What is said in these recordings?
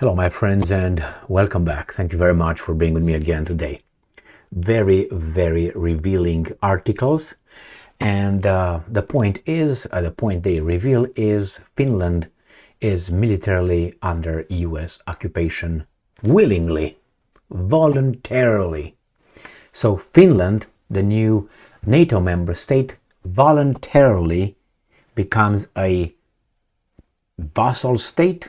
Hello, my friends, and welcome back. Thank you very much for being with me again today. Very, very revealing articles. And the point they reveal is Finland is militarily under US occupation willingly, voluntarily. So Finland, the new NATO member state, voluntarily becomes a vassal state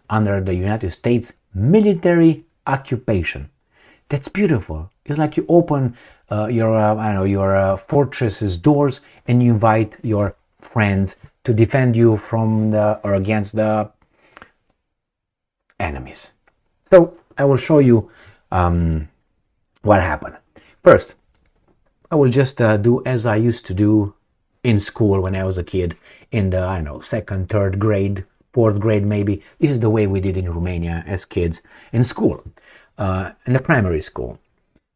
under the United States military occupation. That's beautiful. It's like you open your fortress's doors and you invite your friends to defend you from or against the enemies. So I will show you what happened. First, I will just do as I used to do in school when I was a kid in the second, third grade, fourth grade maybe. This is the way we did in Romania as kids in school, in the primary school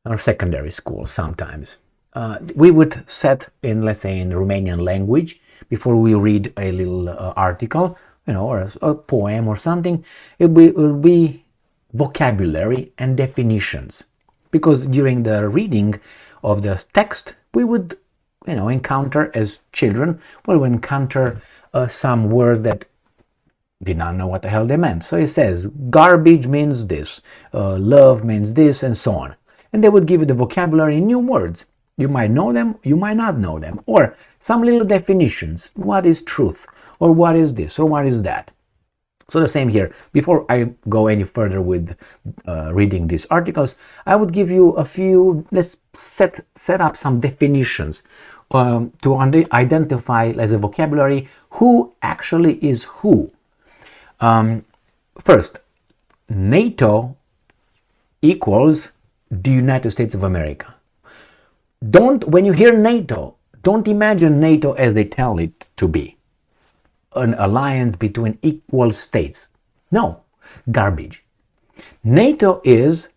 or secondary school sometimes. We would set in, let's say, in Romanian language before we read a little article, or a poem or something. It would be vocabulary and definitions, because during the reading of the text we would, encounter as children. We would encounter some words that did not know what the hell they meant. So it says garbage means this, love means this, and so on. And they would give you the vocabulary in new words. You might know them, you might not know them, or some little definitions. What is truth, or what is this, or what is that? So the same here. Before I go any further with reading these articles, I would give you a few. Let's set up some definitions to identify as a vocabulary who actually is who. First, NATO equals the United States of America. When you hear NATO, don't imagine NATO as they tell it to be, an alliance between equal states. No, garbage. NATO is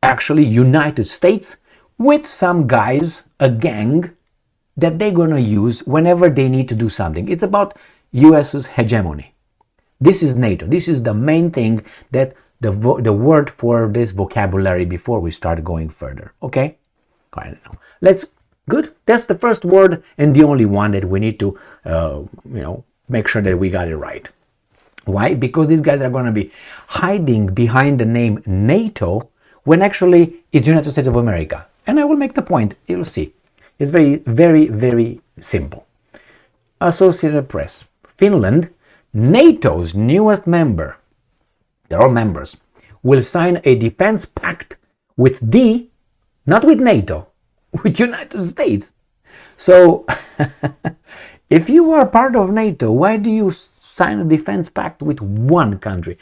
actually United States with some guys, a gang, that they're going to use whenever they need to do something. It's about US's hegemony. This is NATO. This is the main thing, that the word for this vocabulary before we start going further. Okay? All right, now good. That's the first word and the only one that we need to, make sure that we got it right. Why? Because these guys are going to be hiding behind the name NATO when actually it's United States of America. And I will make the point. You'll see. It's very, very, very simple. Associated Press. Finland, NATO's newest member, they're all members, will sign a defense pact with not with NATO, with United States. So, if you are part of NATO, why do you sign a defense pact with one country?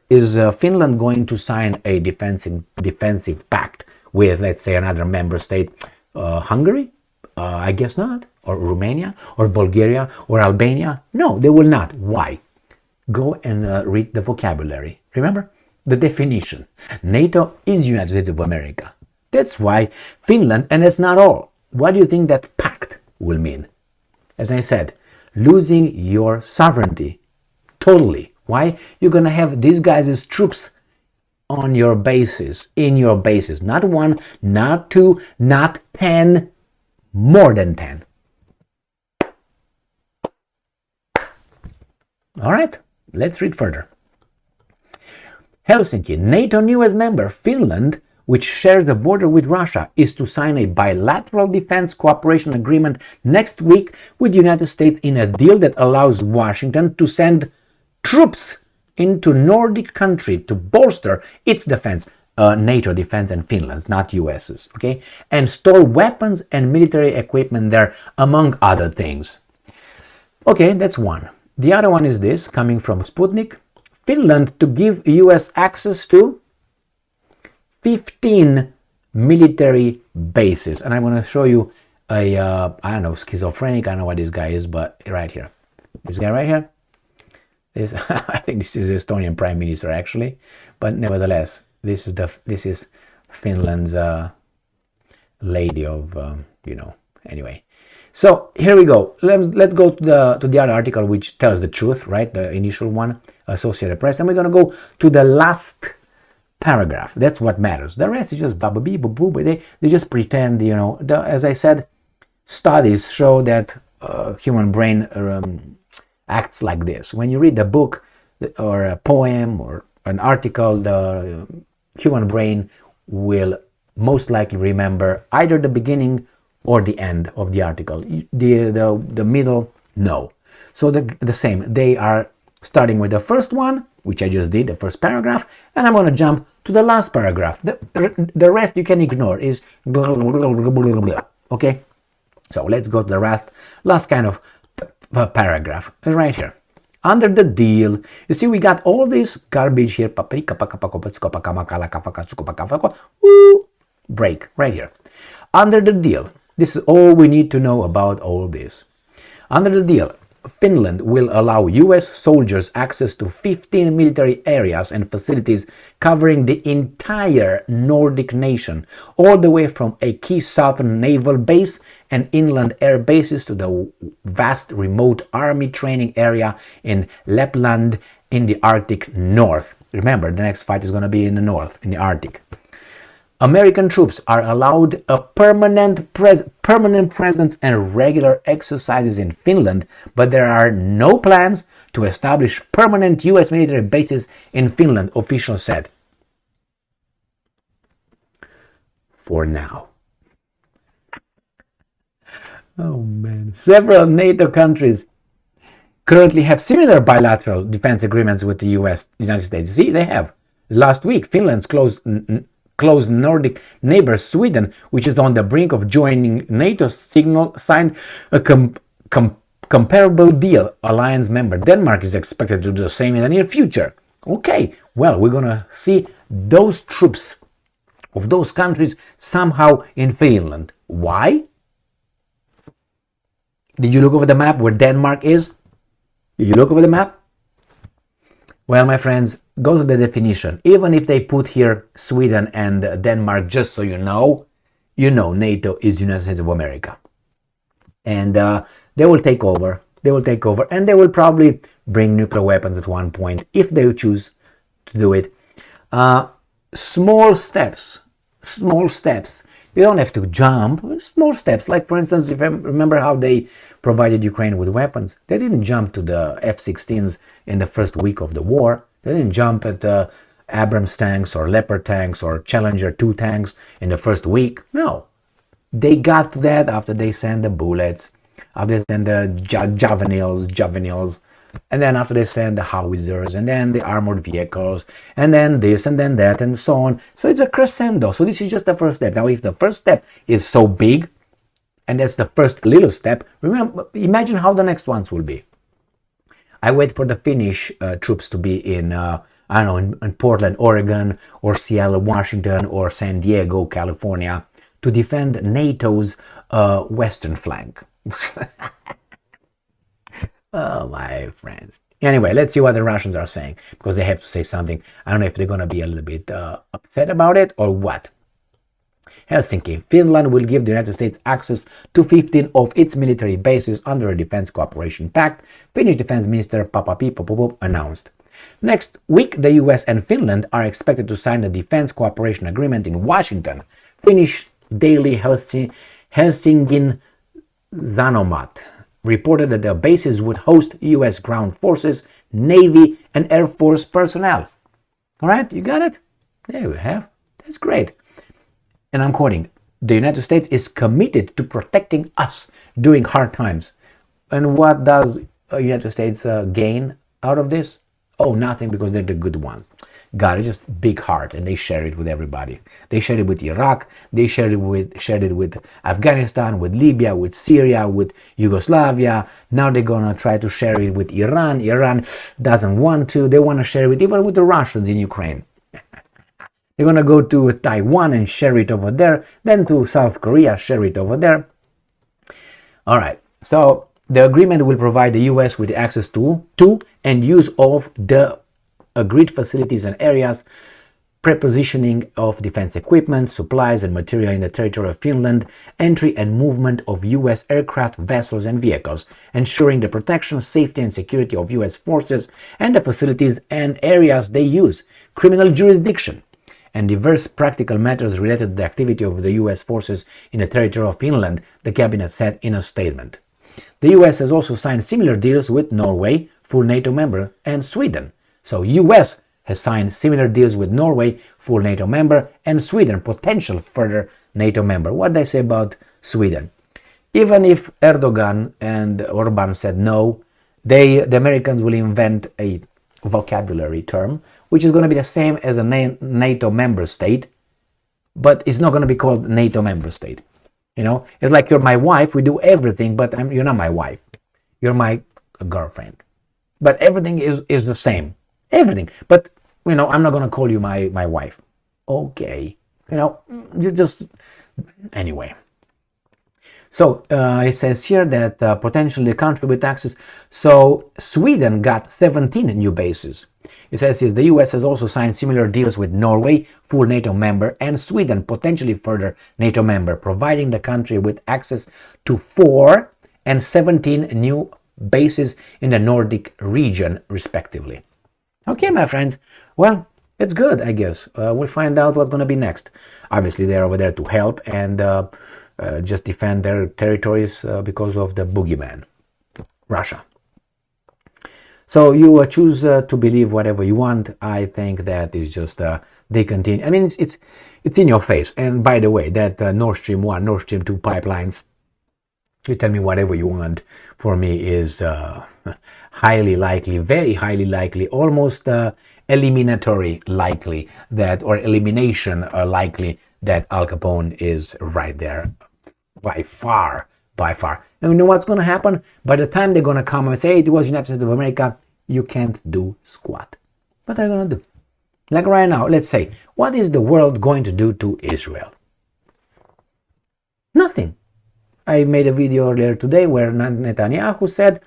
Is Finland going to sign a defensive pact with, let's say, another member state? Hungary? I guess not. Or Romania? Or Bulgaria? Or Albania? No, they will not. Why? Go and read the vocabulary. Remember? The definition. NATO is United States of America. That's why Finland, and it's not all. What do you think that pact will mean? As I said, losing your sovereignty. Totally. Why? You're going to have these guys as troops on your bases, in your bases. Not one, not two, not 10, more than 10. All right, let's read further. Helsinki, NATO newest member, Finland, which shares a border with Russia, is to sign a bilateral defense cooperation agreement next week with the United States in a deal that allows Washington to send troops into Nordic country to bolster its defense, NATO defense and Finland's, not US's, okay? And store weapons and military equipment there, among other things. Okay, that's one. The other one is this, coming from Sputnik. Finland to give US access to 15 military bases. And I'm going to show you schizophrenic. I don't know what this guy is, but right here. This guy right here. I think this is the Estonian Prime Minister actually. But nevertheless, this is Finland's lady of, anyway. So here we go. Let's go to the other article, which tells the truth, right? The initial one, Associated Press, and we're gonna go to the last paragraph. That's what matters. The rest is just blah blah blah blah blah. They just pretend, you know. As I said, studies show that human brain acts like this. When you read a book or a poem or an article, the human brain will most likely remember either the beginning or the end of the article. The middle, no. So the same. They are starting with the first one, which I just did, the first paragraph, and I'm going to jump to the last paragraph. The rest you can ignore is blah, blah, blah, blah, blah, blah. Okay? So let's go to the last kind of paragraph right here. Under the deal, you see we got all this garbage here. Break right here. Under the deal, this is all we need to know about all this. Under the deal, Finland will allow US soldiers access to 15 military areas and facilities covering the entire Nordic nation, all the way from a key southern naval base and inland air bases to the vast remote army training area in Lapland in the Arctic North. Remember, the next fight is going to be in the north, in the Arctic. American troops are allowed a permanent presence and regular exercises in Finland, but there are no plans to establish permanent US military bases in Finland, officials said. For now. Oh man. Several NATO countries currently have similar bilateral defense agreements with the United States. See, they have. Last week, Finland's close Nordic neighbor Sweden, which is on the brink of joining NATO, signed a comparable deal. Alliance member Denmark is expected to do the same in the near future. Okay, well, we're gonna see those troops of those countries somehow in Finland. Why? Did you look over the map where Denmark is? Did you look over the map? Well, my friends, go to the definition. Even if they put here Sweden and Denmark, just so you know NATO is United States of America. And they will take over. They will take over, and they will probably bring nuclear weapons at one point if they choose to do it. Small steps. You don't have to jump. Small steps. Like, for instance, if I remember how they provided Ukraine with weapons. They didn't jump to the F-16s in the first week of the war. They didn't jump at the Abrams tanks or Leopard tanks or Challenger 2 tanks in the first week. No. They got to that after they sent the bullets, after they sent the javelins, and then after they sent the howitzers, and then the armored vehicles, and then this, and then that, and so on. So it's a crescendo. So this is just the first step. Now, if the first step is so big, and that's the first little step, imagine how the next ones will be. I wait for the Finnish troops to be in, in Portland, Oregon, or Seattle, Washington, or San Diego, California, to defend NATO's western flank. Oh, my friends. Anyway, let's see what the Russians are saying, because they have to say something. I don't know if they're going to be a little bit upset about it or what. Helsinki. Finland will give the United States access to 15 of its military bases under a defense cooperation pact, Finnish Defense Minister Papapi announced. Next week, the US and Finland are expected to sign a defense cooperation agreement in Washington. Finnish daily Helsingin Sanomat reported that the bases would host US ground forces, Navy, and Air Force personnel. All right, you got it? There you have. That's great. And I'm quoting, the United States is committed to protecting us during hard times. And what does the United States gain out of this? Oh, nothing, because they're the good ones. God, it's just big heart, and they share it with everybody. They share it with Iraq, they shared it with Afghanistan, with Libya, with Syria, with Yugoslavia. Now they're gonna try to share it with Iran. Iran doesn't want to. They want to share it even with the Russians in Ukraine. They're gonna go to Taiwan and share it over there, then to South Korea, share it over there. All right, so the agreement will provide the US with access to and use of the agreed facilities and areas prepositioning of defense equipment, supplies and material in the territory of Finland, entry and movement of U.S. aircraft, vessels and vehicles, ensuring the protection, safety and security of U.S. forces and the facilities and areas they use, criminal jurisdiction, and diverse practical matters related to the activity of the U.S. forces in the territory of Finland, the cabinet said in a statement. The U.S. has also signed similar deals with Norway, full NATO member, and Sweden. So U.S. has signed similar deals with Norway, full NATO member, and Sweden, potential further NATO member. What did I say about Sweden? Even if Erdogan and Orban said no, the Americans will invent a vocabulary term, which is going to be the same as a NATO member state, but it's not going to be called NATO member state. You know, it's like you're my wife, we do everything, but you're not my wife. You're my girlfriend. But everything is the same. Everything. But, you know, I'm not going to call you my wife. Okay. You know, you just... Anyway. So, it says here that potentially a country with access... So, Sweden got 17 new bases. It says here, the US has also signed similar deals with Norway, full NATO member, and Sweden, potentially further NATO member, providing the country with access to 4 and 17 new bases in the Nordic region, respectively. Okay, my friends. Well, it's good, I guess. We'll find out what's going to be next. Obviously, they're over there to help and just defend their territories because of the boogeyman, Russia. So you choose to believe whatever you want. I think that is just they continue. I mean, it's in your face. And by the way, that Nord Stream 1, Nord Stream 2 pipelines, you tell me whatever you want, for me is highly likely, very highly likely, almost eliminatory likely that, or elimination likely that Al Capone is right there by far. And you know what's going to happen? By the time they're going to come and say, hey, it was United States of America, you can't do squat. What are you going to do? Like right now, let's say, what is the world going to do to Israel? Nothing. I made a video earlier today where Netanyahu said,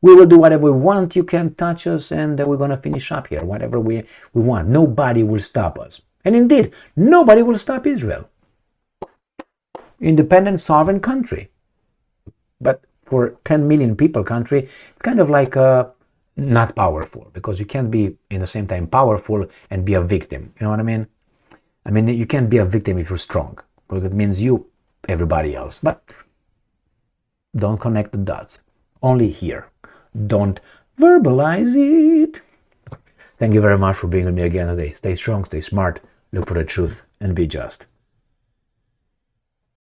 we will do whatever we want, you can't touch us, and we're going to finish up here, whatever we want. Nobody will stop us. And indeed, nobody will stop Israel. Independent, sovereign country. But for 10 million people country, it's kind of like not powerful, because you can't be in the same time powerful and be a victim. You know what I mean? I mean, you can't be a victim if you're strong, because it means you, everybody else. But don't connect the dots. Only here. Don't verbalize it. Thank you very much for being with me again today. Stay strong, stay smart, look for the truth, and be just.